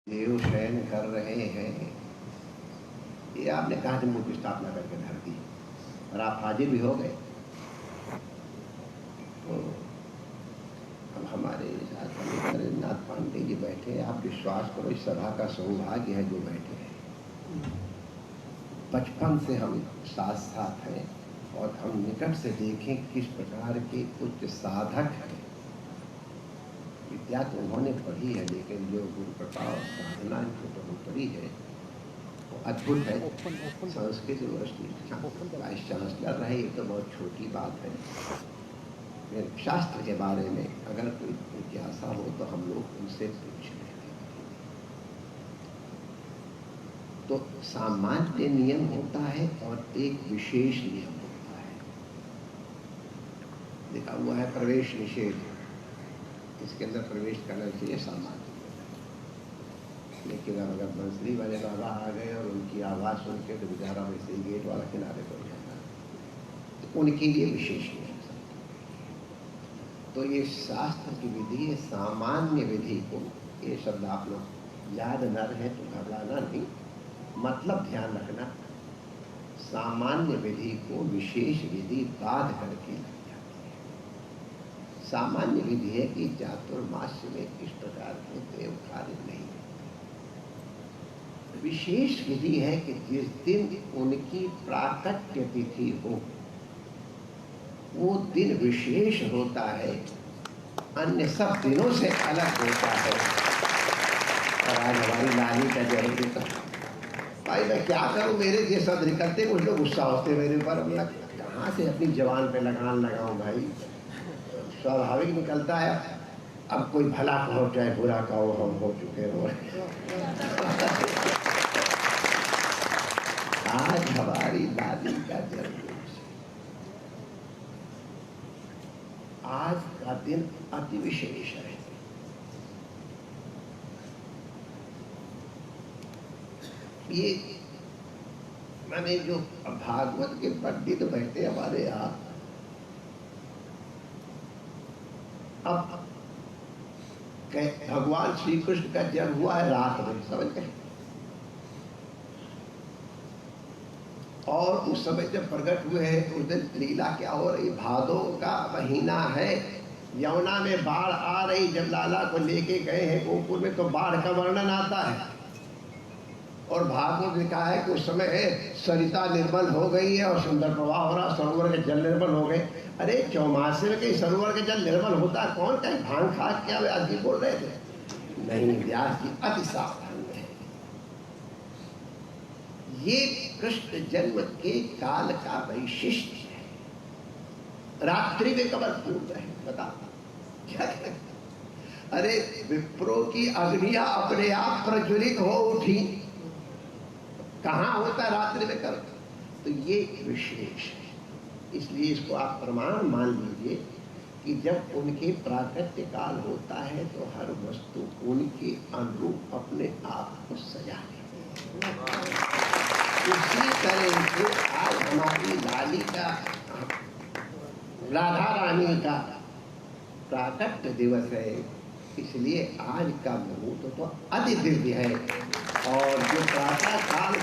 देव शयन कर रहे हैं, ये आपने कहा जब मूर्ति स्थापना करके धर दी और आप हाजिर भी हो गए। तो अब हमारे साथ नाथ पांडे जी बैठे, आप विश्वास करो इस सभा का सौभाग्य है जो बैठे हैं। बचपन से हम साथ साथ हैं और हम निकट से देखें किस प्रकार के उच्च साधक हैं। विद्या तो उन्होंने पढ़ी है, लेकिन जो गुरु कृपा और साधना इनको तो पढ़ी है वो अद्भुत है। संस्कृत यूनिवर्सिटी वाइस चांसलर रहे, ये तो बहुत छोटी बात है। शास्त्र के बारे में अगर कोई जिज्ञासा हो तो हम लोग उनसे पूछ लें। तो सामान्य नियम होता है और एक विशेष नियम होता है। लिखा हुआ है प्रवेश निषेध, इसके अंदर प्रवेश करना चाहिए सामान्य। लेकिन अब अगर बंसरी वाले बाबा आ गए और उनकी आवाज़ सुन के तो बेचारा वैसे ही गेट वाला किनारे पर जाता है, तो उनके लिए विशेष नियम। तो ये शास्त्र की विधि है, सामान्य विधि को, ये शब्द आप लोग याद न रहे तो घबराना नहीं, मतलब ध्यान रखना। सामान्य विधि को विशेष विधि बाध करके लग जाती है। सामान्य विधि है कि चातुर्मास्य में किस प्रकार के देव कार्य नहीं है। विशेष विधि है कि जिस दिन उनकी प्राकट्य तिथि हो वो दिन विशेष होता है, अन्य सब दिनों से अलग होता है। और आज हमारी नानी का जन्मदिन था। भाई मैं क्या करूं, मेरे जैसा निकलते कुछ लोग गुस्सा होते मेरे ऊपर। मैं कहाँ से अपनी जवान पे लगान लगाऊं भाई, स्वाभाविक निकलता है। अब कोई भला कहो चाहे बुरा कहो, हम हो चुके हो। आज हमारी दादी का जन्मदिन, आज का दिन अति विशेष है। ये मैंने जो भागवत के पंडित बैठे हमारे यहाँ, अब भगवान श्री कृष्ण का जन्म हुआ है रात में, समझ गए। और उस समय जब प्रकट हुए हैं उस दिन लीला क्या हो रही, भादो का महीना है, यमुना में बाढ़ आ रही। जब लाला को लेके गए हैं गोकुल में तो बाढ़ का वर्णन आता है। और भागवत में कहा है कि उस समय सरिता निर्मल हो गई है और सुंदर प्रवाह हो रहा, सरोवर के जल निर्मल हो गए। अरे चौमासे में कहीं सरोवर के जल निर्मल होता, कौन कहीं भांग खा क्या व्यास जी बोल रहे थे? नहीं, व्यास जी अति सावधान है। ये कृष्ण जन्म के काल का वैशिष्ट है। रात्रि में कमल फूल रहे, बता क्या? अरे विप्रो की अग्नियां अपने आप प्रज्वलित हो उठी, कहां होता रात्रि में कमल? तो ये विशेष है, इसलिए इसको आप प्रमाण मान लीजिए कि जब उनके प्राकट्य काल होता है तो हर वस्तु उनके अनुरूप अपने आप को सजा लेती है। उसी तरह से आज हमारी लाली का, राधा रानी का प्राकट्य दिवस है, इसलिए आज का मुहूर्त तो अति दिव्य है। और जो प्रातः काल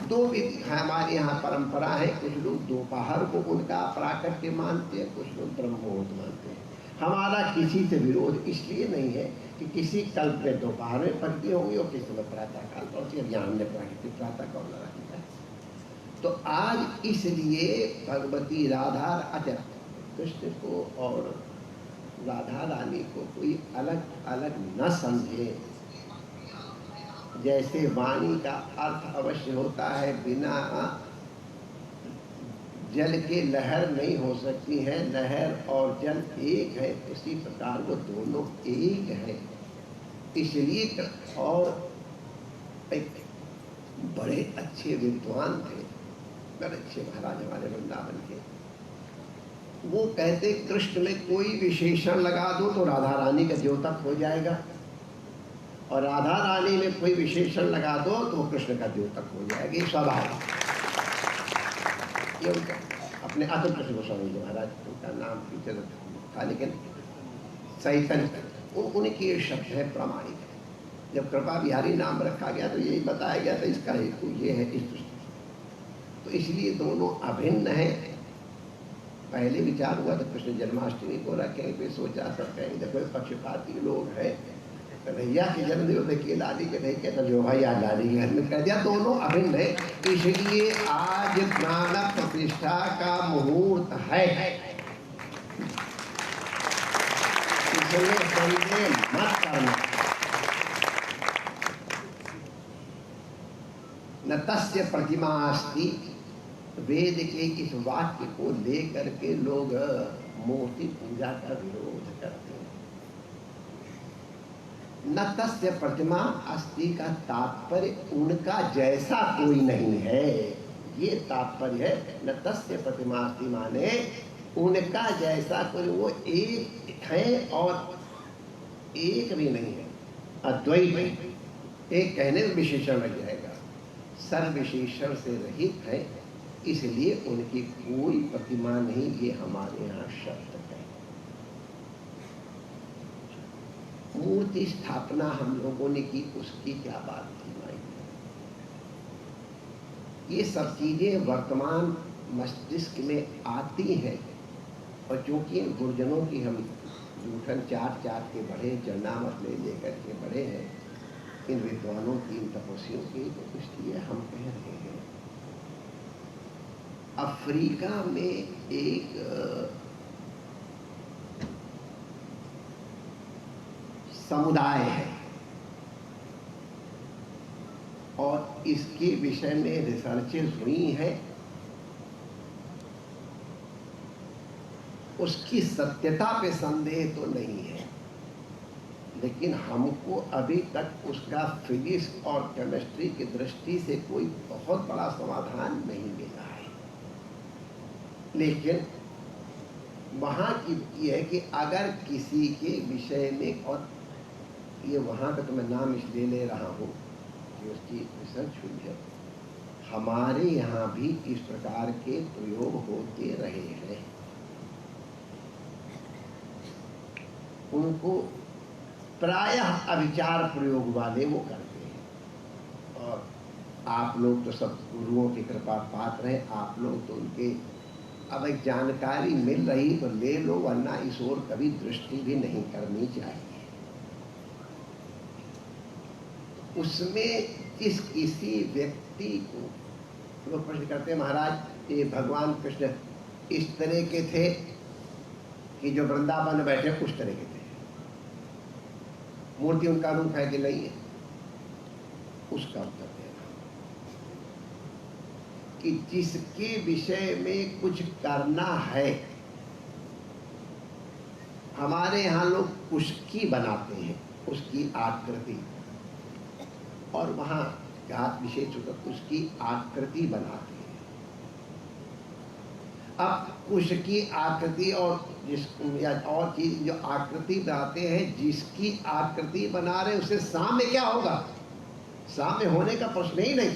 दो भी हमारे यहाँ परंपरा है, कुछ लोग दोपहर को उनका प्राकट्य मानते हैं, कुछ लोग ब्रह्म मुहूर्त मानते हैं। हमारा किसी से विरोध इसलिए नहीं है कि किसी कल्प में दोपहर में पड़ती होंगी और किसी में प्रातः काल पड़ती है। यहाँ हमने प्राकृतिक प्रातः काल लगा दिया है। तो आज इसलिए भगवती राधा, अच्छा कृष्ण को और राधा रानी को कोई अलग अलग न समझे। जैसे वाणी का अर्थ अवश्य होता है, बिना जल के लहर नहीं हो सकती है, लहर और जल एक है, इसी प्रकार वो दोनों एक है। इसलिए और एक बड़े अच्छे विद्वान थे, बड़े अच्छे महाराज हमारे वृंदावन के, वो कहते कृष्ण में कोई विशेषण लगा दो तो राधा रानी का द्योतक हो जाएगा, और राधा रानी में कोई विशेषण लगा दो तो कृष्ण का द्योतक हो जाएगा। ये स्वाभाविक। ये अपने अतुल कृष्ण गोस्वामी जी महाराज, उनका नाम पीछे था लेकिन सही उनके शब्द है, प्रामाणिक है। जब कृपा बिहारी नाम रखा गया तो यही बताया गया था इसका हेतु ये है इस दृष्टि। तो इसलिए दोनों अभिन्न है। पहले विचार हुआ तो कृष्ण जन्माष्टमी को रखें, फिर सोचा सब कहेंगे देखो पक्षपाती लोग हैं, कन्हैया के जन्मदिन पे के लाली के नहीं कहता जो भाई आज लाली के घर में कह दिया, दोनों अभिन्न है। इसलिए आज प्राण प्रतिष्ठा का मुहूर्त है, इसलिए संदेह मत करना। न तस्य प्रतिमा अस्ति, वेद के इस वाक्य को लेकर के लोग मूर्ति पूजा का विरोध करते हैं। न तस्य प्रतिमा अस्ति का तात्पर्य उनका जैसा कोई नहीं है, ये तात्पर्य है। न तस्य प्रतिमा अस्ति माने उनका जैसा कोई, वो एक है और एक भी नहीं है, अद्वैत। एक कहने में विशेषण लग जाएगा, सर्व विशेषण से रहित है, इसलिए उनकी कोई प्रतिमा नहीं, ये हमारे यहाँ शब्द है। मूर्ति स्थापना हम लोगों ने की, उसकी क्या बात थी भाई। ये सब चीजें वर्तमान मस्तिष्क में आती हैं, और चूंकि गुरुजनों की हम जूठन चाट चाट के बढ़े, चरणामत ले लेकर के बढ़े हैं, इन विद्वानों की, इन तपस्वियों की, तो इसलिए हम कह रहे हैं। अफ्रीका में एक समुदाय है और इसके विषय में रिसर्चेस हुई हैं, उसकी सत्यता पे संदेह तो नहीं है, लेकिन हमको अभी तक उसका फिजिक्स और केमिस्ट्री की दृष्टि से कोई बहुत बड़ा समाधान नहीं मिला है। लेकिन वहाँ की ये है कि अगर किसी के विषय में, और ये वहाँ का तो मैं नाम इसलिए ले रहा हूँ कि उसकी रिसर्च हुई है, हमारे यहाँ भी इस प्रकार के प्रयोग होते रहे हैं। उनको प्रायः अविचार प्रयोग वाले वो करते हैं, और आप लोग तो सब गुरुओं की कृपा पात्र हैं, आप लोग तो उनके अब एक जानकारी मिल रही तो ले लो, वरना इस ओर कभी दृष्टि भी नहीं करनी चाहिए। उसमें किसी व्यक्ति को लोग प्रश्न करते हैं, महाराज ये भगवान कृष्ण इस तरह के थे कि जो वृंदावन में बैठे उस तरह के थे, मूर्ति उनका रूप है कि नहीं है? उसका उत्तर देना कि जिसके विषय में कुछ करना है, हमारे यहाँ लोग पुष्की बनाते हैं, उसकी आकृति, और वहाँ घात विशेष होकर उसकी आकृति बनाते हैं। अब उसकी आकृति और जिस या और चीज जो आकृति बनाते हैं, जिसकी आकृति बना रहे उससे साम्य क्या होगा? साम्य होने का प्रश्न ही नहीं,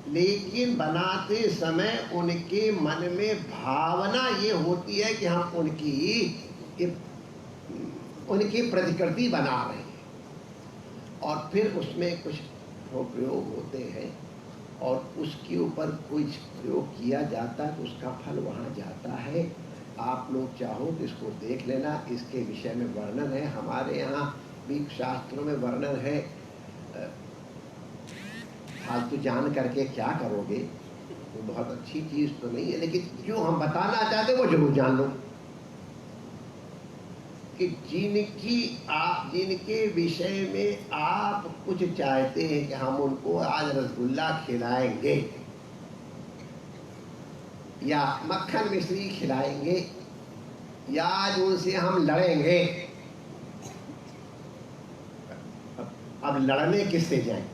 लेकिन बनाते समय उनके मन में भावना ये होती है कि हम उनकी प्रतिकृति बना रहे हैं, और फिर उसमें कुछ प्रयोग होते हैं और उसके ऊपर कुछ प्रयोग किया जाता है तो उसका फल वहाँ जाता है। आप लोग चाहो तो इसको देख लेना, इसके विषय में वर्णन है, हमारे यहाँ भी शास्त्रों में वर्णन है। फालतू जान करके क्या करोगे, वो बहुत अच्छी चीज़ तो नहीं है, लेकिन जो हम बताना चाहते वो जरूर जान लो कि जिनके विषय में आप कुछ चाहते हैं कि हम उनको आज रसगुल्ला खिलाएंगे या मक्खन मिश्री खिलाएंगे या आज उनसे हम लड़ेंगे, अब लड़ने किससे जाएं?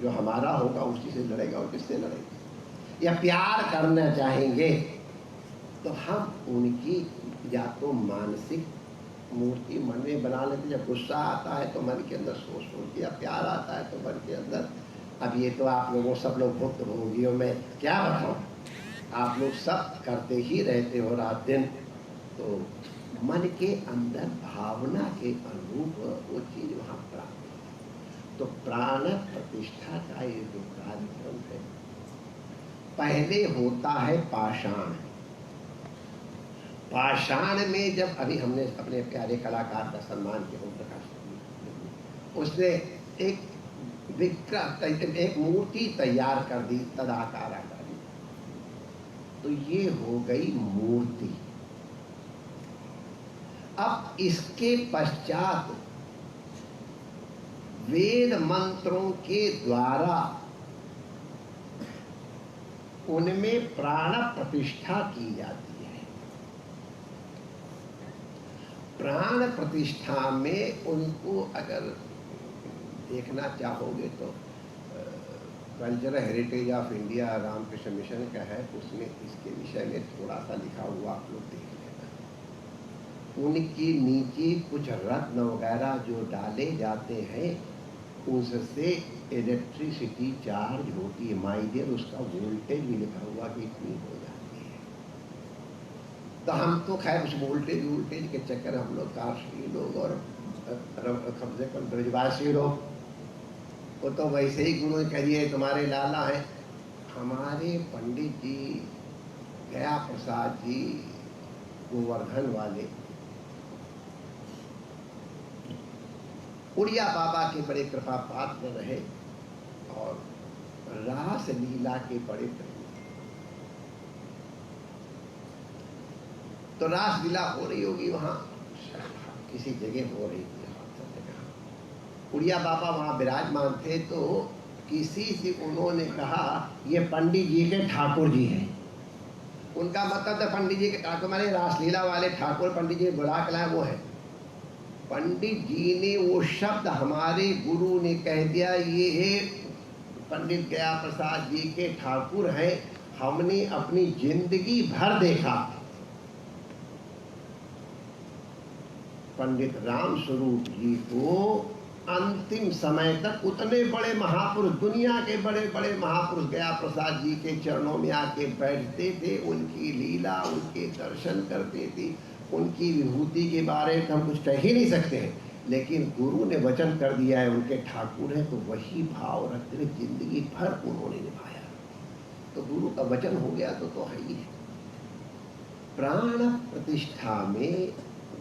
जो हमारा होगा उसी से लड़ेगा, और किससे लड़ेगा? या प्यार करना चाहेंगे तो हम उनकी या तो मानसिक मूर्ति मन में बना लेते, जब गुस्सा आता है तो मन के अंदर सोच सोच, या प्यार आता है तो मन के अंदर। अब ये तो आप लोगों सब लोग भुक्त भोगियों में क्या बताऊं, आप लोग सब करते ही रहते हो रात दिन, तो मन के अंदर भावना के अनुरूप वो चीज वहाँ प्राप्त है। तो प्राण प्रतिष्ठा का ये जो कार्यक्रम है, पहले होता है पाषाण। पाषाण में जब अभी हमने अपने प्यारे कलाकार का सम्मान किया, ओम प्रकाश, उसने एक विग्रह, एक मूर्ति तैयार कर दी तदाकार आकारी, तो ये हो गई मूर्ति। अब इसके पश्चात वेद मंत्रों के द्वारा उनमें प्राण प्रतिष्ठा की जाती है। प्राण प्रतिष्ठा में उनको अगर देखना चाहोगे तो cultural heritage of India Ramakrishna mission का है, उसमें इसके विषय में थोड़ा सा लिखा हुआ आप लोग देख लेना। उनके नीचे कुछ रत्न वगैरह जो डाले जाते हैं, उससे इलेक्ट्रिसिटी चार्ज होती है, माय डियर, उसका वोल्टेज भी लिखा हुआ कि इतनी हो जाती है। तो हम तो खैर उस वोल्टेज के चक्कर हम लोग काशी लोग और कम से कम ब्रजवासी लोग, वो तो वैसे ही गुरु कहिए तुम्हारे लाला हैं। हमारे पंडित जी गया प्रसाद जी गोवर्धन वाले उड़िया बाबा के बड़े कृपा पात्र रहे और रास लीला के बड़े प्रेमी। तो रास लीला हो रही होगी वहां, किसी जगह हो रही थी, उड़िया बाबा वहां विराजमान थे। तो किसी से उन्होंने कहा ये पंडित जी के ठाकुर जी हैं। उनका मतलब था पंडित जी के ठाकुर माने रासलीला वाले ठाकुर, पंडित जी बुला के लाए वो है। पंडित जी ने वो शब्द हमारे गुरु ने कह दिया, ये पंडित गया प्रसाद जी के ठाकुर हैं। हमने अपनी जिंदगी भर देखा पंडित राम स्वरूप जी को अंतिम समय तक, उतने बड़े महापुरुष, दुनिया के बड़े बड़े महापुरुष गया प्रसाद जी के चरणों में आके बैठते थे, उनकी लीला, उनके दर्शन करते थे। उनकी विभूति के बारे में हम कुछ कह ही नहीं सकते हैं, लेकिन गुरु ने वचन कर दिया है उनके ठाकुर हैं, तो वही भाव रखते हुए जिंदगी भर उन्होंने निभाया। तो गुरु का वचन हो गया तो है ही है। प्राण प्रतिष्ठा में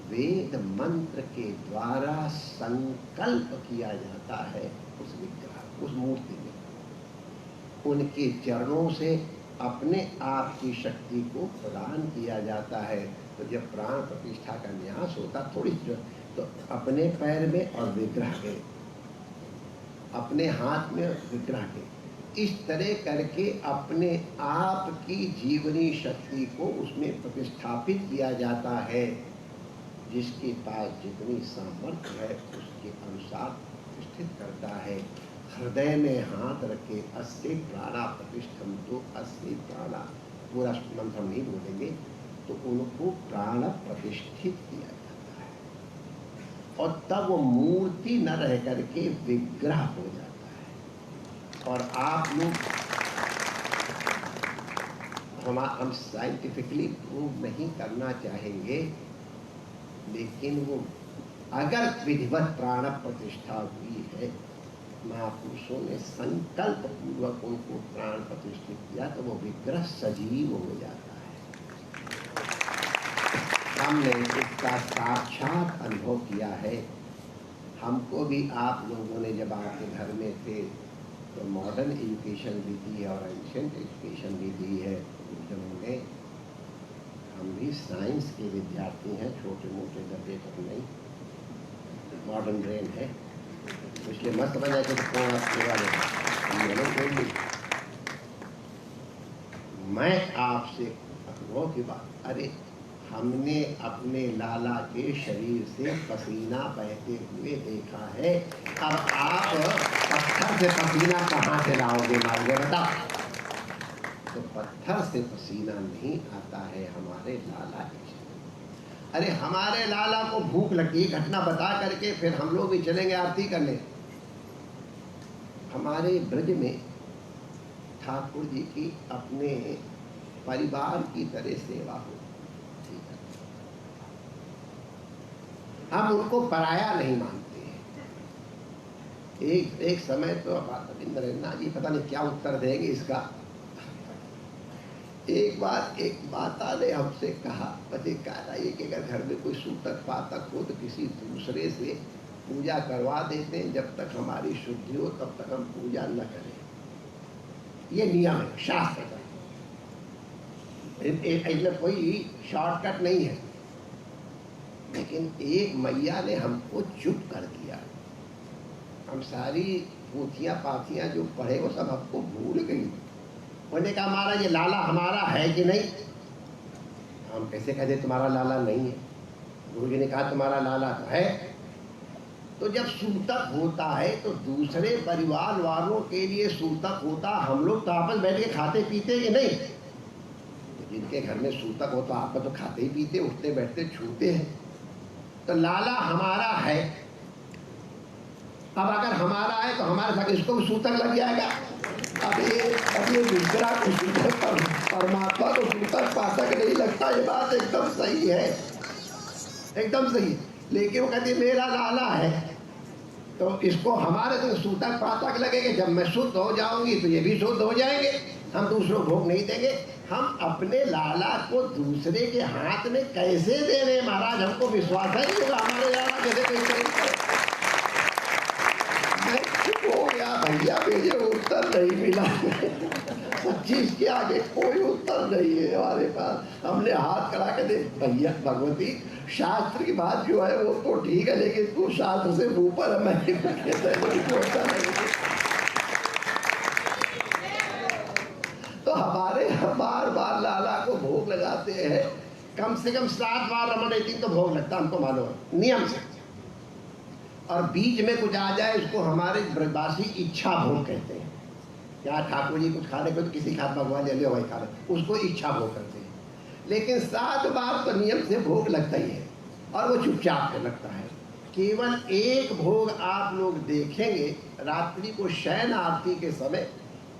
वेद मंत्र के द्वारा संकल्प किया जाता है उस विग्रह, उस मूर्ति में। उनके चरणों से अपने आप की शक्ति को प्रदान किया जाता है। तो जब प्राण प्रतिष्ठा का न्यास होता थोड़ी तो अपने पैर में और विग्रह के, अपने हाथ में विग्रह के, इस तरह करके अपने आप की जीवनी शक्ति को उसमें प्रतिष्ठापित किया जाता है। जिसके पास जितनी सामर्थ्य है उसके अनुसार प्रतिष्ठित करता है। हृदय में हाथ रखे अस्ति प्राणा प्रतिष्ठम, तो अस्ति प्राणा पूरा मंत्र हम नहीं बोलेंगे, तो उनको प्राण प्रतिष्ठित किया जाता है और तब वो मूर्ति न रह करके विग्रह हो जाता है। और आप लोग हम साइंटिफिकली प्रूव नहीं करना चाहेंगे, लेकिन वो अगर विधिवत प्राण प्रतिष्ठा हुई है, महापुरुषों ने संकल्प पूर्वक उनको प्राण प्रतिष्ठित किया, तो वो विग्रह सजीव हो जाता है। हमने इसका साक्षात अनुभव किया है। हमको भी आप लोगों ने जब आपके घर में थे तो मॉडर्न एजुकेशन भी दी है और एंशिएंट एजुकेशन भी दी है उन्होंने। हम भी साइंस के विद्यार्थी हैं, छोटे मोटे दर्जे तक नहीं, मॉडर्न ब्रेन है, इसलिए मत समझा कि मैं आपसे अनुभव की बात, अरे हमने अपने लाला के शरीर से पसीना बहते हुए देखा है। अब आप पत्थर से पसीना कहाँ से लाओगे मालूम बताओ? तो पत्थर से पसीना नहीं आता है हमारे लाला के। अरे हमारे लाला को भूख लगी, घटना बता करके फिर हम लोग भी चलेंगे आरती करने। हमारे ब्रज में ठाकुर जी की अपने परिवार की तरह सेवा हो, हम उनको पराया नहीं मानते हैं। एक समय तो नरेंद्र जी पता नहीं क्या उत्तर देंगे इसका। एक बार एक माता ने हमसे कहा, पति कहा ये कि अगर घर में कोई सूतक पातक हो तो किसी दूसरे से पूजा करवा देते हैं, जब तक हमारी शुद्धि हो तब तक हम पूजा न करें। ये नियम है शास्त्र का, इसमें कोई शॉर्टकट नहीं है। लेकिन एक मैया ने हमको चुप कर दिया। हम सारी पोथियां पाथियां जो पढ़े वो सब हमको भूल गई। उन्होंने कहा महाराज ये लाला हमारा है कि नहीं? हम कैसे कहते तुम्हारा लाला नहीं है? गुरु जी ने कहा तुम्हारा लाला तो है। तो जब सूतक होता है तो दूसरे परिवार वालों के लिए सूतक होता, हम लोग तो आपस बैठ के खाते पीते कि नहीं? तो जिनके घर में सूतक होता आप तो खाते ही पीते, उठते बैठते छूते हैं। तो लाला हमारा है। अब अगर हमारा है तो हमारे साथ इसको भी सूतक लग जाएगा। अब ये दूसरा को सूतक, परमात्मा को सूतक पातक नहीं लगता। ये बात एकदम सही है, एकदम सही। लेकिन वो कहती मेरा लाला है तो इसको हमारे तो सूतक पातक लगेंगे। जब मैं शुद्ध हो जाऊंगी तो ये भी शुद्ध हो जाएंगे। हम दूसरों भोग नहीं देंगे। हम अपने लाला को दूसरे के हाथ में कैसे दे रहे महाराज? हमको विश्वास है कि हमारे लाला कैसे कोई करे। भैया मुझे उत्तर नहीं मिला। चीज के आगे कोई उत्तर नहीं है हमारे पास। हमने हाथ खड़ा कर दे भैया भगवती शास्त्र की बात जो है वो तो ठीक है, लेकिन तू शास्त्र से ऊपर है। मैं तो हमारे बार बार लाला को भोग लगाते हैं। कम से कम 7 बार रमण तो भोग लगता, हमको मालूम है नियम से। और बीच में कुछ आ जाए उसको हमारे ब्रजवासी इच्छा भोग कहते हैं। क्या ठाकुर जी कुछ खाने को तो किसी खाद भगवान ले लो वही खा रहे, उसको इच्छा भोग करते हैं। लेकिन 7 बार तो नियम से भोग लगता ही है और वो चुपचाप से लगता है। केवल एक भोग आप लोग देखेंगे, रात्रि को शयन आरती के समय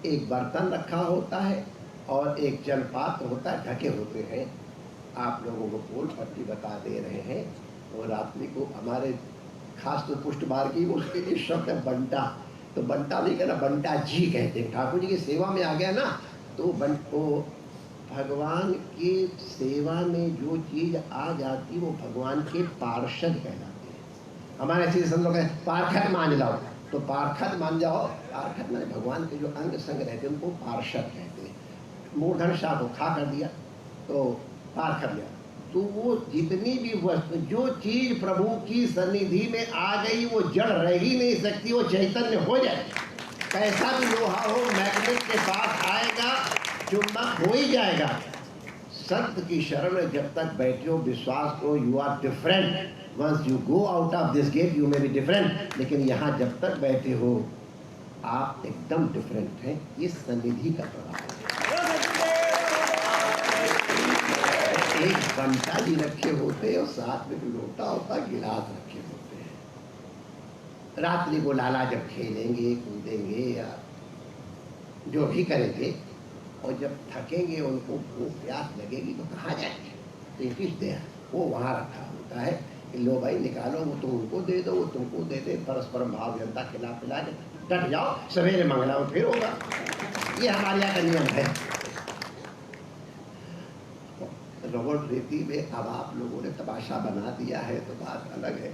एक बर्तन रखा होता है और एक जलपात्र होता है, ढके होते हैं। आप लोगों को पोल पट्टी बता दे रहे हैं। और रात्रि को हमारे खास तो पुष्ट बार की उसके लिए शब्द है बंटा। तो बंटा नहीं कहना, बंटा जी कहते हैं। ठाकुर जी की सेवा में आ गया ना तो भगवान की सेवा में जो चीज आ जाती वो भगवान के पार्षद कहलाते हैं। हमारे ऐसे लोग पार्षद मान जाओ, तो पार्षद मान जाओ। पार्षद माने भगवान के जो अंग संग रहते हैं उनको पार्षद कहते हैं। मूर्धन शाह को खा कर दिया तो पार्षद लिया। तो वो जितनी भी वस्तु, जो चीज प्रभु की सन्निधि में आ गई वो जड़ रह ही नहीं सकती, वो चैतन्य हो जाए। कैसा भी लोहा हो मैग्नेट के पास आएगा, चुंबक हो ही जाएगा। सत्य की शरण में जब तक बैठे हो विश्वास करो, you are different. Once you go out of this gate you may be different. लेकिन यहाँ जब तक बैठे हो आप एकदम डिफरेंट हैं। इस सन्निधि का प्रभाव है। एक बंटा जी रखे होते और साथ में लोटा होता, गिलास रखे होते हैं। रात्रि को लाला जब खेलेंगे कूदेंगे या जो भी करेंगे और जब थकेंगे उनको भूख प्यास लगेगी तो कहाँ जाएंगे? तो ये किस दे वो वहाँ रखा होता है कि लो भाई निकालो, वो तुम उनको दे दो, वो तुमको दे दे। परस्पर भाव जनता खिला पिला के डट जाओ, सवेरे मंगलाओ फिर होगा। ये हमारे यहाँ का नियम है। रोड रेती में अब आप लोगों ने तमाशा बना दिया है तो बात अलग है।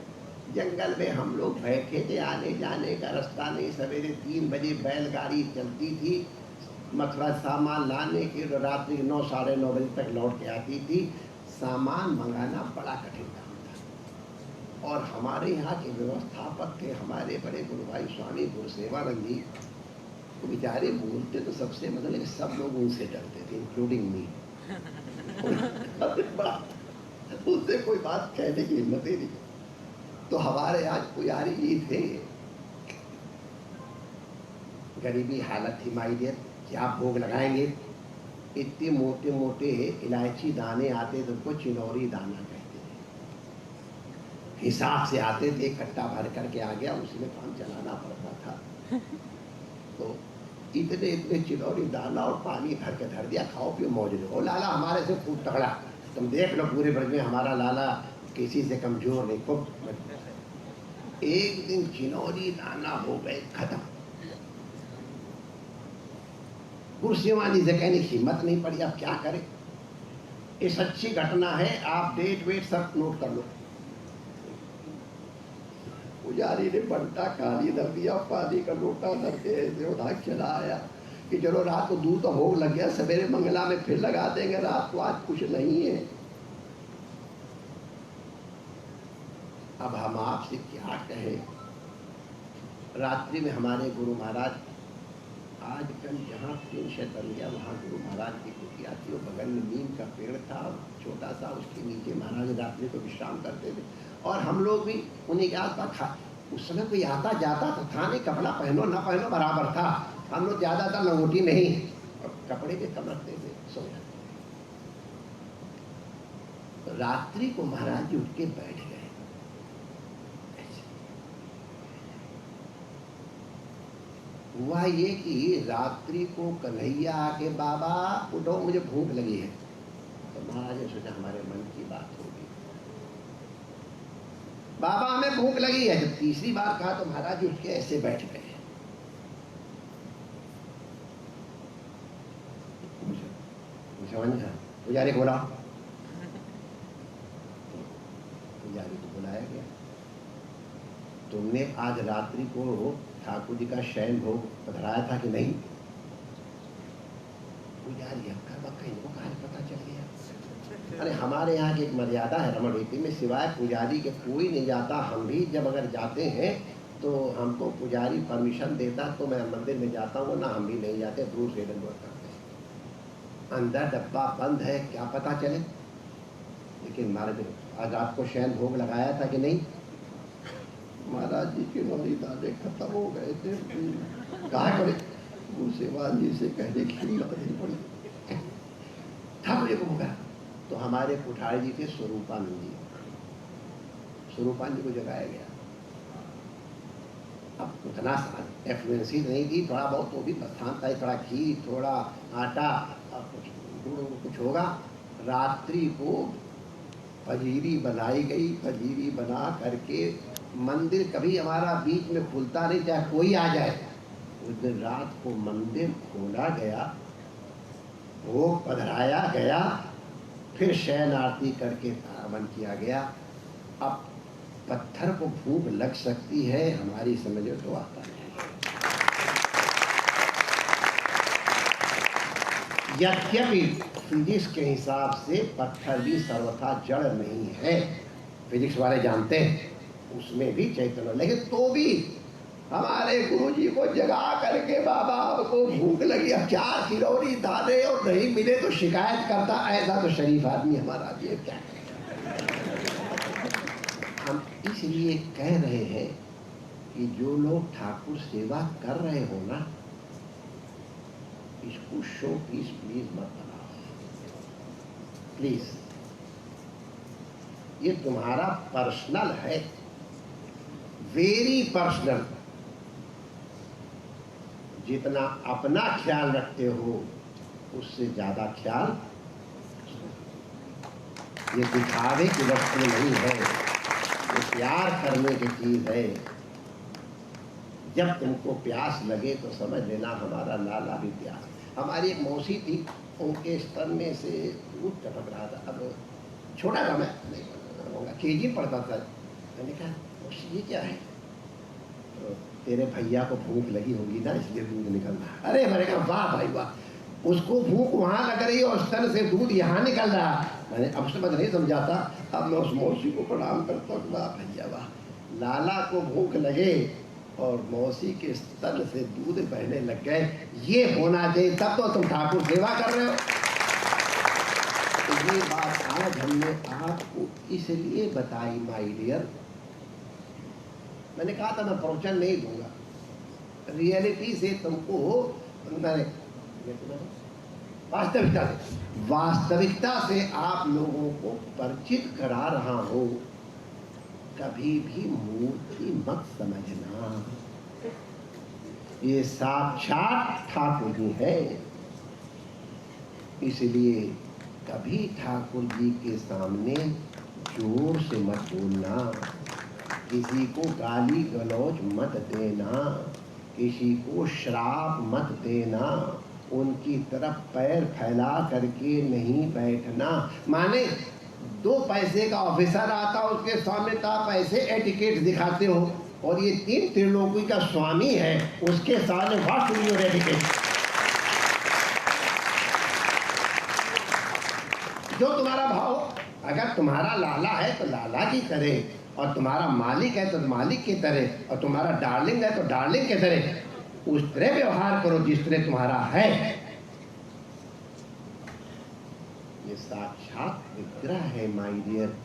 जंगल में हम लोग बैठे थे, आने जाने का रास्ता नहीं। सवेरे 3 बजे बैलगाड़ी चलती थी मथुरा सामान लाने के, रात्रि 9 साढ़े 9 बजे तक लौट के आती थी। सामान मंगाना बड़ा कठिन काम था। और हमारे यहाँ के व्यवस्थापक थे हमारे बड़े गुरु भाई स्वामी गुरुसेवानंद जी। तो बेचारे बोलते तो सबसे मतलब सब लोग उनसे डरते थे, इंक्लूडिंग मी। उससे कोई बात कहने की हिम्मत ही नहीं। तो हमारे आज पुजारी जी थे, गरीबी हालत थी माई डियर, क्या भोग लगाएंगे। इतने मोटे मोटे इलायची दाने आते थे, उनको चिनौरी दाना कहते थे। हिसाब से आते थे, इकट्ठा भर करके आ गया, उसी में काम चलाना पड़ता था। तो इतने इतने चिनौरी दाना और पानी भर के धर दिया, खाओ पियो मौज लो। लाला हमारे से खूब तगड़ा, तुम देख लो पूरे ब्रज में हमारा लाला किसी से कमजोर नहीं। खूब एक दिन चिनौरी दाना हो गए खत्म। गुरसेवानी से कहने की हिम्मत नहीं पड़ी, अब क्या करें। ये सच्ची घटना है, आप डेट वेट सब नोट कर लो। पुजारी ने बंटा काली धर दिया, पानी का लोटा धर के ऐसे उठा चला आया कि चलो रात को दूध तो भोग लग गया, सवेरे मंगला में फिर लगा देंगे, रात को आज कुछ नहीं है। अब हम आपसे क्या कहें। रात्रि में हमारे गुरु महाराज, आजकल जहाँ ट्रेन शेड बन गया वहाँ गुरु महाराज की कुटिया थी, वो बगल में नीम का पेड़ था छोटा सा, उसके नीचे महाराज रात्रि को विश्राम करते थे और हम लोग भी उन्हीं के आसपास खा। उस समय कोई आता जाता तो था नहीं, कपड़ा पहनो ना पहनो बराबर था। हम लोग ज्यादातर लंगोटी नहीं और कपड़े के कम रखते थे, सो जाते। रात्रि को महाराज जी उठ के बैठ गए। हुआ ये कि रात्रि को कन्हैया आके बाबा उठो मुझे भूख लगी है। तो महाराज ने सोचा हमारे मन की बात होगी, बाबा हमें भूख लगी है। जब तीसरी बार कहा तो महाराज जी उठ के ऐसे बैठ गए। पुजारी को बुलाओ। पुजारी को बुलाया गया। तुमने आज रात्रि को ठाकुर जी का शयन भोग पधराया था कि नहीं? पुजारी अक्का बक्का इनको कहाँ पता चल गया। अरे हमारे यहाँ की एक मर्यादा है रमण रीति में, सिवाय पुजारी के कोई नहीं जाता। हम भी जब अगर जाते हैं तो हमको पुजारी परमिशन देता तो मैं मंदिर में जाता हूँ, ना हम भी नहीं जाते, दूर से दंडवत करते हैं। अंदर डब्बा बंद है, क्या पता चले। लेकिन महाराज आज रात को शयन भोग लगाया था कि नहीं? महाराज जी के नौरी दादे खत्म हो गए थे, कहा करे गुरसेवान जी से कहने की हिम्मत नहीं पड़ी। ठाकुर जी को होगा तो हमारे कुठारी जी थे स्वरूपानंद जी, स्वरूपानंद जी को जगाया गया। अब उतना एफ्लुएंसी नहीं थी, थोड़ा बहुत तो भी स्थान था, थोड़ा घी थोड़ा आटा कुछ होगा। रात्रि को फजीरी बनाई गई, फजीरी बना करके मंदिर कभी हमारा बीच में खुलता नहीं, चाहे कोई आ जाए। उस दिन रात को मंदिर खोला गया, भोग पधराया गया, फिर शयन आरती करके हवन किया गया। अब पत्थर को भूख लग सकती है, हमारी समझ में तो आता नहीं। यद्यपि फिजिक्स के हिसाब से पत्थर भी सर्वथा जड़ नहीं है, फिजिक्स वाले जानते हैं उसमें भी चैतन्य, लेकिन तो भी हमारे गुरुजी को जगा करके बाबा आपको भूख लगी, अब 4 किलोरी दाने और नहीं मिले तो शिकायत करता, ऐसा तो शरीफ आदमी हमारा ये क्या है। हम इसलिए कह रहे हैं कि जो लोग ठाकुर सेवा कर रहे हो ना, इसको शो पीस प्लीज मत बनाओ, प्लीज। ये तुम्हारा पर्सनल है, वेरी पर्सनल। जितना अपना ख्याल रखते हो उससे ज्यादा ख्याल, ये दिखावे की वस्तु नहीं है, ये प्यार करने की चीज है। जब तुमको प्यास लगे तो समझ लेना हमारा लाला भी प्यास। हमारी एक मौसी थी, उनके स्तन में से दूध टपक रहा था। अब छोटा था, मैं नहीं केजी पड़ता था। मैंने कहा मौसी ये क्या है? तो तेरे भैया को भूख लगी होगी ना, इसलिए दूध निकल रहा। अरे मैंने कहा वाह भाई वाह, उसको भूख वहां लग रही है और स्तन से दूध यहाँ निकल रहा। मैंने अब समझ नहीं समझाता, अब मैं उस मौसी को प्रणाम करता हूँ, वाह भैया वाह, लाला को भूख लगे और मौसी के स्तन से दूध बहने लग गए, ये होना चाहिए, तब तो तुम ठाकुर सेवा कर रहे हो। तो ये बात आज हमने आपको इसलिए बताई माय डियर। मैंने कहा था मैं प्रवचन नहीं दूंगा, रियलिटी से तुमको वास्तविकता से आप लोगों को परिचित करा रहा हूं। कभी भी मूर्ति मत समझना, ये साक्षात ठाकुर जी है। इसलिए कभी ठाकुर जी के सामने जोर से मत बोलना, किसी को गाली गलौज मत देना, किसी को श्राप मत देना, उनकी तरफ पैर फैला करके नहीं बैठना। माने 2 पैसे का ऑफिसर आता, उसके सामने तो आप ऐसे एटिकेट दिखाते हो, और ये 3 त्रिलोकी का स्वामी है, उसके सामने व्हाट विल योर एटिकेट। जो तुम्हारा भाव, अगर तुम्हारा लाला है तो लाला की तरह, और तुम्हारा मालिक है तो मालिक की तरह, और तुम्हारा डार्लिंग है तो डार्लिंग की तरह, उस तरह व्यवहार करो जिस तरह तुम्हारा है। ये साक्षात विग्रह है माय डियर।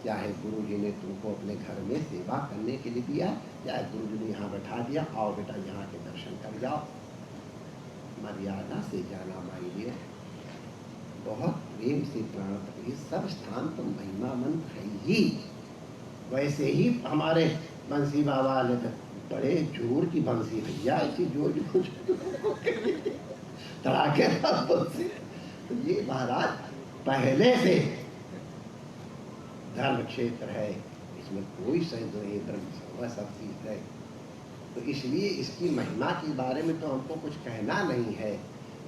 चाहे गुरु जी ने तुमको अपने घर में सेवा करने के लिए दिया, चाहे गुरु जी ने यहाँ बैठा दिया, आओ बेटा यहाँ के दर्शन कर जाओ, मर्यादा से जाना माय डियर, बहुत प्रेम से प्राण करिए। सब स्थान तो महिमा मंत्र है ही। वैसे ही हमारे बंसी बाबा ने बड़े जोर की बंसी भैया, ऐसी जोर की धड़ाकेदार बंसी। तो ये महाराज पहले से धर्म क्षेत्र है, इसमें कोई संदेह नहीं, धर्म सब चीज है। तो इसलिए इसकी महिमा के बारे में तो हमको कुछ कहना नहीं है,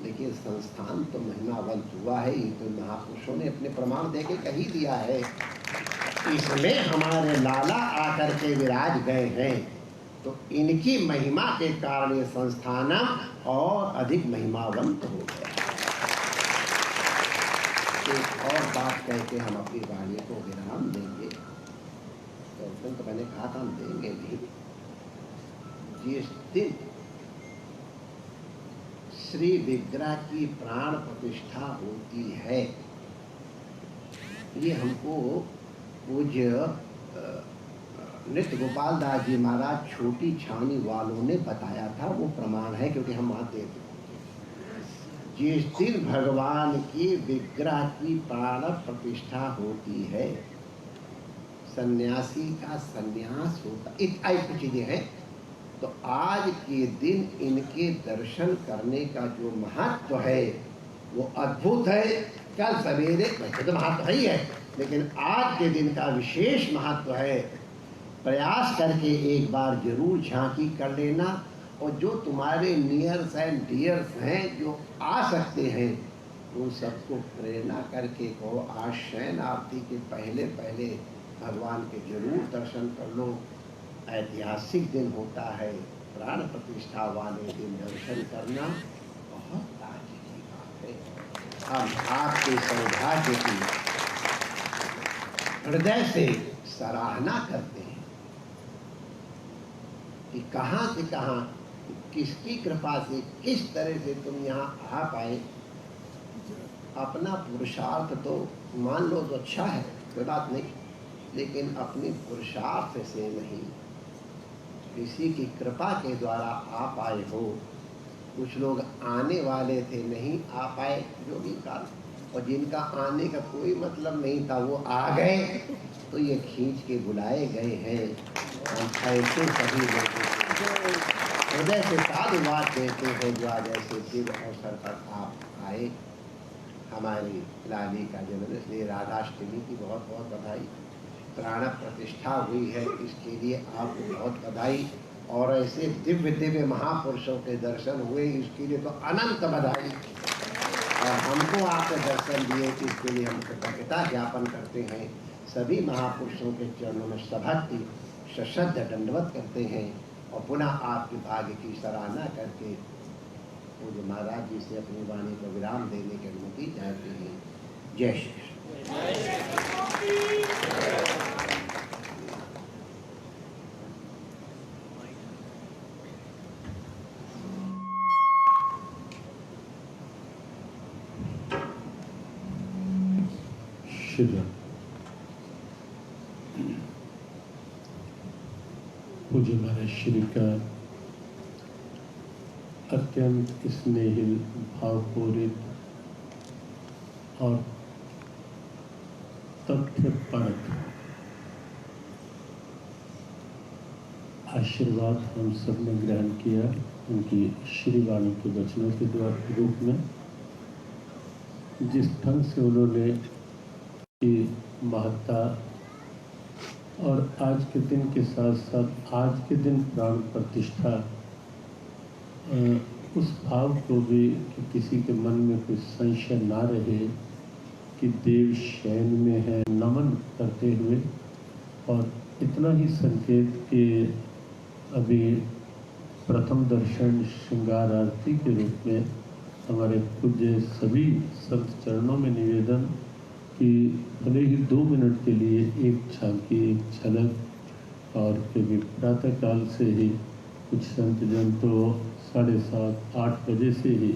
लेकिन संस्थान तो महिमावंत हुआ है। ये तो महापुरुषों ने अपने प्रमाण देके कह ही दिया है। इसमें हमारे लाला आकर के विराज गए हैं, तो इनकी महिमा के कारण ये संस्थान और अधिक महिमावंत हो गया। एक और बात कह के हम अपनी वाणी को विराम देंगे। तो मैंने कहा था हम देंगे भी। जिस दिन श्री विग्रह की प्राण प्रतिष्ठा होती है, ये हमको पूज्य नित्य गोपाल दास जी महाराज छोटी छावनी वालों ने बताया था। वो प्रमाण है, क्योंकि हम वहाँ देते। जिस दिन भगवान की विग्रह की प्राण प्रतिष्ठा होती है, सन्यासी का सन्यास होता, कुछ चीजें हैं। तो आज के दिन इनके दर्शन करने का जो महत्व है वो अद्भुत है। कल सवेरे वैसे तो महत्व ही है, लेकिन आज के दिन का विशेष महत्व है। प्रयास करके एक बार जरूर झांकी कर लेना, और जो तुम्हारे नियर्स एंड डियर्स हैं जो आ सकते हैं, उन सबको प्रेरणा करके कहो आज शयन आरती के पहले पहले भगवान के जरूर दर्शन कर लो। ऐतिहासिक दिन होता है, प्राण प्रतिष्ठा वाले दिन दर्शन करना बहुत ताजे की बात है। हम आपके सौभाग्य की हृदय से सराहना करते हैं कि कहाँ से कहाँ, किसकी कृपा से, किस तरह से तुम यहाँ आ पाए। अपना पुरुषार्थ तो मान लो तो अच्छा है, कोई बात नहीं, लेकिन अपने पुरुषार्थ से नहीं, किसी की कृपा के द्वारा आ पाए हो। कुछ लोग आने वाले थे, नहीं आ पाए, जो भी कारण, और जिनका आने का कोई मतलब नहीं था वो आ गए, तो ये खींच के बुलाए गए हैं। हम ऐसे सभी लोगों को हृदय से साधुवाद देते हैं जो आज ऐसे दिव्य अवसर पर आप आए। हमारी लाली का जन्म, इसलिए राधाष्टमी की बहुत बहुत बधाई। प्राण प्रतिष्ठा हुई है, इसके लिए आपको बहुत बधाई। और ऐसे दिव्य दिव्य महापुरुषों के दर्शन हुए, इसके लिए तो अनंत बधाई। और हमको आपके दर्शन दिए, इसके लिए हम कृतज्ञता ज्ञापन करते हैं। सभी महापुरुषों के चरणों में सभक्ति सश्रद्ध दंडवत करते हैं, और पुनः आपके भाग्य की सराहना करके पूज्य महाराज जी से अपनी वाणी को विराम देने की अनुमति चाहते हैं। जय श्री कृष्ण। पूज्य महाराज श्री का अत्यंत स्नेहिल, भावपूरित और तथ्यपरक आशीर्वाद हम सब ने ग्रहण किया उनकी श्रीवाणी के वचनों के द्वारा रूप में। जिस ढंग से उन्होंने की महत्ता और आज के दिन के साथ साथ आज के दिन प्राण प्रतिष्ठा, उस भाव को भी कि किसी के मन में कोई संशय ना रहे कि देव शयन में है, नमन करते हुए। और इतना ही संकेत कि अभी प्रथम दर्शन श्रृंगार आरती के रूप में हमारे पूज्य सभी संत चरणों में निवेदन कि भले ही 2 मिनट के लिए एक झांकी, एक झलक, और क्योंकि प्रातःकाल से ही कुछ संत जन तो 7:30-8 बजे से ही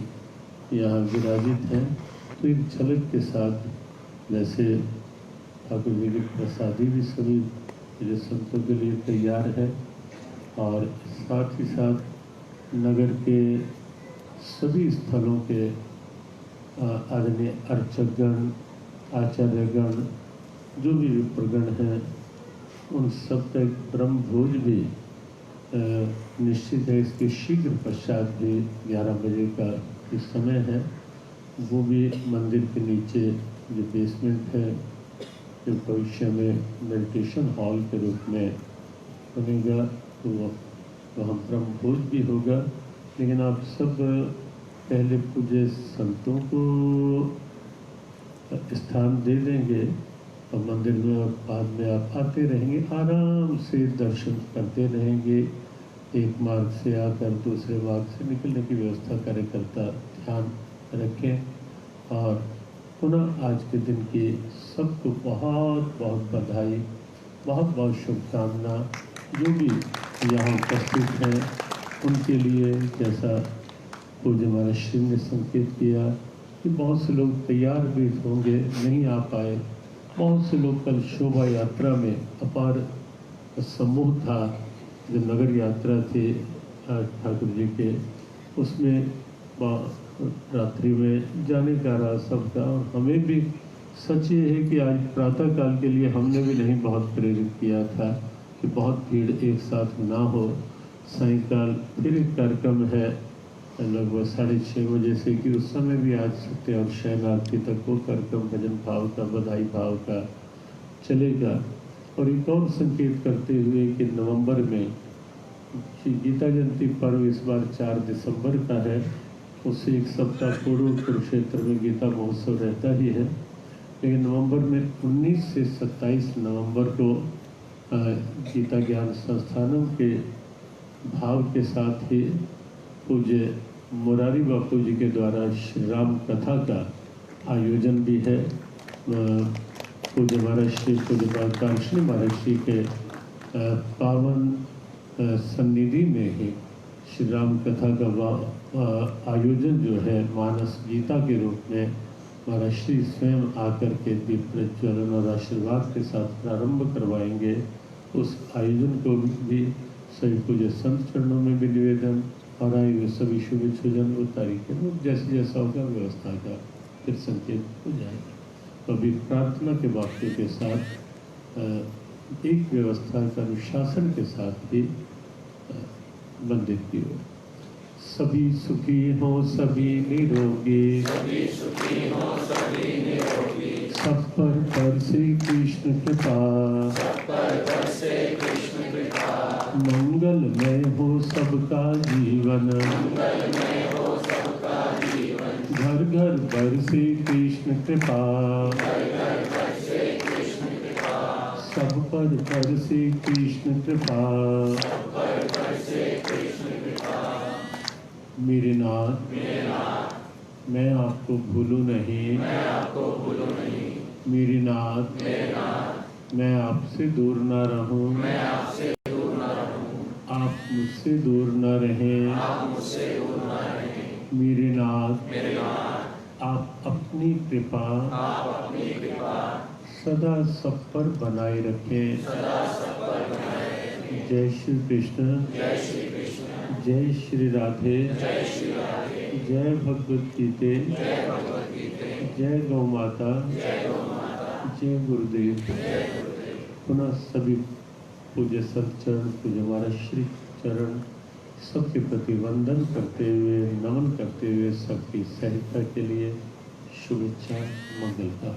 यहाँ विराजित हैं, तो एक झलक के साथ जैसे ठाकुर जी की प्रसादी भी सभी मेरे संतों के लिए तैयार है, और साथ ही साथ नगर के सभी स्थलों के आदरणीय अर्चकगण, आचार्यगण, जो भी विप्रगण हैं, उन सब का एक ब्रह्म भोज भी निश्चित है। इसके शीघ्र पश्चात भी 11 बजे का जो समय है वो भी मंदिर के नीचे जो बेसमेंट है, जो भविष्य में मेडिटेशन हॉल के रूप में बनेगा, तो वहाँ ब्रह्म भोज भी होगा। लेकिन आप सब पहले पूज्य संतों को स्थान दे देंगे और मंदिर में, और बाद में आप आते रहेंगे, आराम से दर्शन करते रहेंगे। एक मार्ग से आकर दूसरे मार्ग से निकलने की व्यवस्था कार्यकर्ता ध्यान रखें। और पुनः आज के दिन की सबको बहुत बहुत बधाई, बहुत बहुत शुभकामना। जो भी यहाँ उपस्थित हैं उनके लिए, जैसा पूज्य महाराज श्री ने संकेत किया कि बहुत से लोग तैयार भी होंगे, नहीं आ पाए। बहुत से लोग कल शोभा यात्रा में अपार समूह था, जो नगर यात्रा थी ठाकुर जी के, उसमें रात्रि में जाने का रहा सबका। और हमें भी सच ये है कि आज प्रातःकाल के लिए हमने भी नहीं बहुत प्रेरित किया था कि बहुत भीड़ एक साथ ना हो। सायंकाल फिर एक कार्यक्रम है लगभग 6:30 बजे से, कि उस समय भी आज सत्य और शयन आरती तक वो कार्यक्रम भजन भाव का, बधाई भाव का चलेगा। और एक और संकेत करते हुए कि नवंबर में गीता जयंती पर्व इस बार 4 दिसंबर का है, उससे एक सप्ताह पूर्व कुरुक्षेत्र में गीता महोत्सव रहता ही है। लेकिन नवंबर में 19 से 27 नवंबर को गीता ज्ञान संस्थानों के भाव के साथ ही पूज्य मुरारी बापू जी के द्वारा श्री राम कथा का आयोजन भी है। पूज्य महाराज श्री पूज्य कांक्षणी महाराज श्री के पावन सन्निधि में ही श्री राम कथा का आयोजन जो है मानस गीता के रूप में महाराज श्री स्वयं आकर के दीप प्रज्वलन और आशीर्वाद के साथ प्रारंभ करवाएंगे। उस आयोजन को भी सभी पूज्य संत चरणों में भी निवेदन, और आए हुए सभी शुभेच्छुजन वो तारीख है, वो जैसे जैसा होगा व्यवस्था का फिर संकेत हो जाएगा। तो अभी प्रार्थना के वाक्य के साथ एक व्यवस्था का अनुशासन के साथ भी मंदिर की ओर सभी सुखी हो, सभी निरोगी, सब पर श्री कृष्ण कृपा, मंगलमय हो सबका जीवन, घर घर पर श्री कृष्ण कृपा, सब पर श्री कृष्ण कृपा। मेरे नाथ, मैं आपको भूलूं नहीं, मेरे नाथ, मैं आपसे दूर न रहूं, आप मुझसे दूर न रहें। मेरे नाथ, आप अपनी कृपा सदा सब पर बनाए रखें। जय श्री कृष्ण, जय श्री राधे, जय भगवत गीते, जय गौ माता, जय गुरुदेव। पुनः सभी पूज्य सत्चरण, पूज्य महाराज श्री चरण सबके प्रति वंदन करते हुए, नमन करते हुए सबकी सहायता के लिए शुभेच्छा, मंगल का।